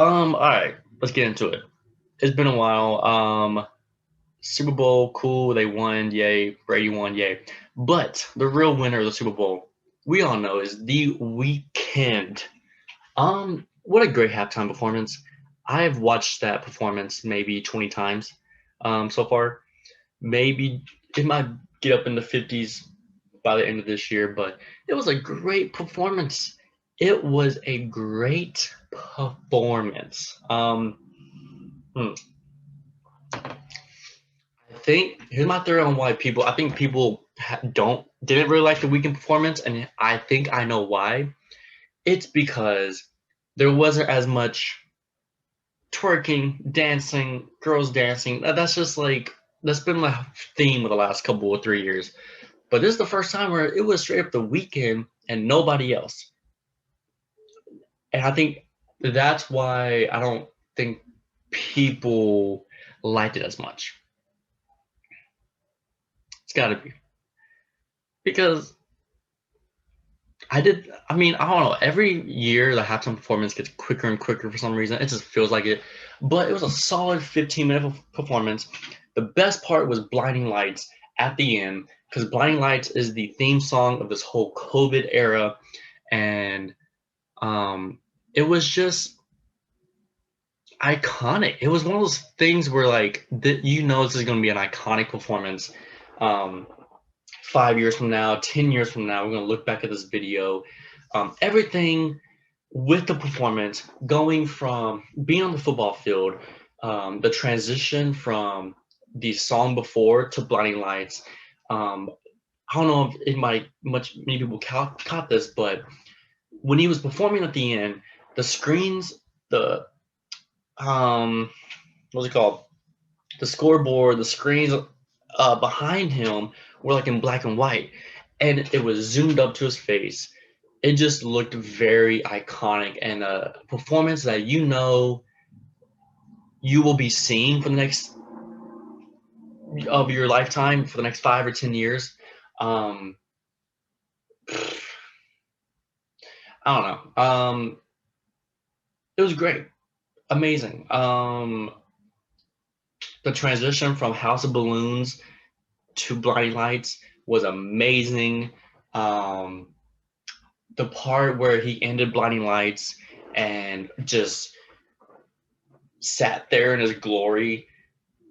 All right, let's get into it. It's been a while. Super Bowl, cool. They won, yay. Brady won, yay. But the real winner of the Super Bowl, we all know, is The Weeknd. What a great halftime performance. I've watched that performance maybe 20 times so far. Maybe it might get up in the 50s by the end of this year, but it was a great performance. It was a great performance. Hmm. I think here's my theory on why people. I think people didn't really like the weekend performance, and I think I know why. It's because there wasn't as much twerking, dancing, girls dancing. That's just like that's been my theme of the last couple of 3 years. But this is the first time where it was straight up the weekend and nobody else. And I think that's why I don't think people liked it as much. It's got to be because I mean, I don't know. Every year the halftime performance gets quicker and quicker for some reason. It just feels like it. But it was a solid 15-minute performance. The best part was Blinding Lights at the end because Blinding Lights is the theme song of this whole COVID era. And it was just iconic. It was one of those things where, like, this is going to be an iconic performance. 5 years from now, 10 years from now, we're going to look back at this video. Everything with the performance, going from being on the football field, the transition from the song before to Blinding Lights. I don't know if many people caught this, but when he was performing at the end, the screens, the what's it called? The scoreboard, the screens behind him were like in black and white, and it was zoomed up to his face. It just looked very iconic and a performance that you will be seeing for the next of your lifetime for the next 5 or 10 years. Um, I don't know. It was great, amazing. The transition from House of Balloons to Blinding Lights was amazing. Um, the part where he ended Blinding Lights and just sat there in his glory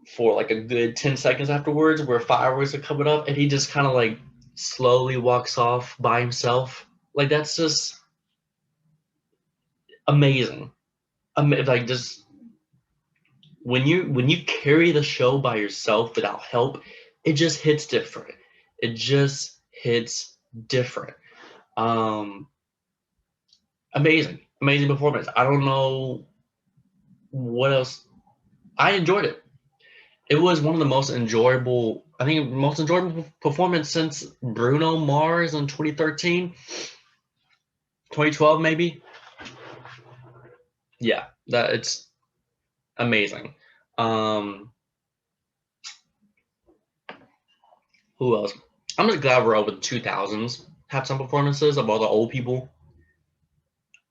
for like a good 10 seconds afterwards, where fireworks are coming up, and he just kind of like slowly walks off by himself. Like, that's just amazing. Like, just when you carry the show by yourself without help, it just hits different. It just hits different. Um, amazing performance. I don't know what else. I enjoyed it. It was one of the most enjoyable, I think, most enjoyable performance since Bruno Mars in 2013, 2012 maybe. Yeah, that it's amazing. Um, who else? I'm just glad we're over the 2000s. Have some performances of all the old people.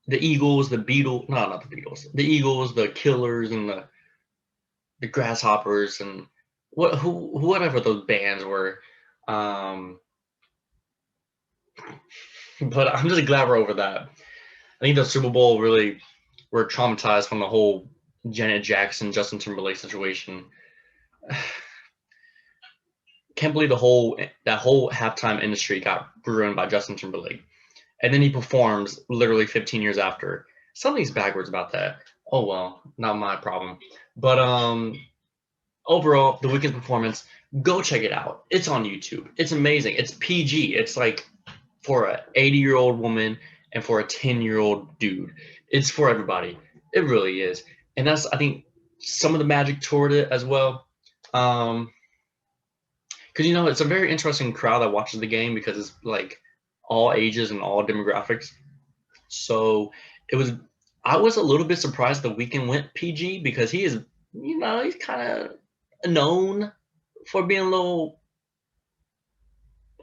The Eagles, the Beatles, no, not the Beatles. The Eagles, the Killers, and the Grasshoppers, and whatever those bands were. Um, but I'm just glad we're over that. I think the Super Bowl really were traumatized from the whole Janet Jackson, Justin Timberlake situation. Can't believe that whole halftime industry got ruined by Justin Timberlake. And then he performs literally 15 years after. Something's backwards about that. Oh well, not my problem. But overall, the Weeknd performance, go check it out. It's on YouTube. It's amazing. It's PG. It's like for a 80-year-old woman and for a 10-year-old dude. It's for everybody. It really is. And that's, I think, some of the magic toward it as well. Because it's a very interesting crowd that watches the game because it's like all ages and all demographics. So I was a little bit surprised the Weeknd went PG because he's kind of known for being a little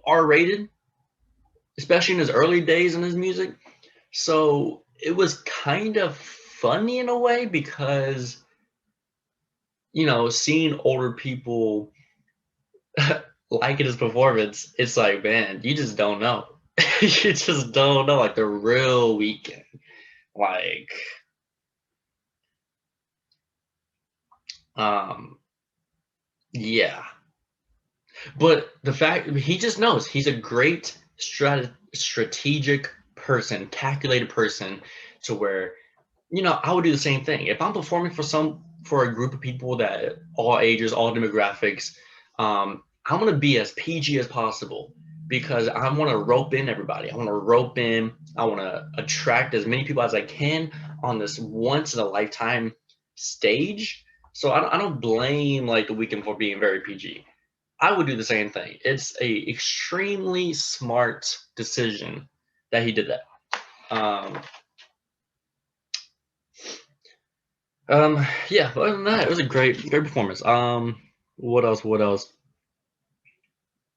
R-rated, especially in his early days in his music. So it was kind of funny in a way because, seeing older people like his performance, it's like, man, you just don't know. You just don't know, like the real Weeknd. Like, yeah. But the fact he just knows he's a great strategic person, calculated person, to where I would do the same thing if I'm performing for a group of people that all ages, all demographics. I'm gonna be as PG as possible because I want to rope in everybody. I want to rope in. I want to attract as many people as I can on this once in a lifetime stage. So I don't blame like the Weeknd for being very PG. I would do the same thing. It's a extremely smart decision that he did that. Um, yeah. Other than that, it was a great performance. What else? What else?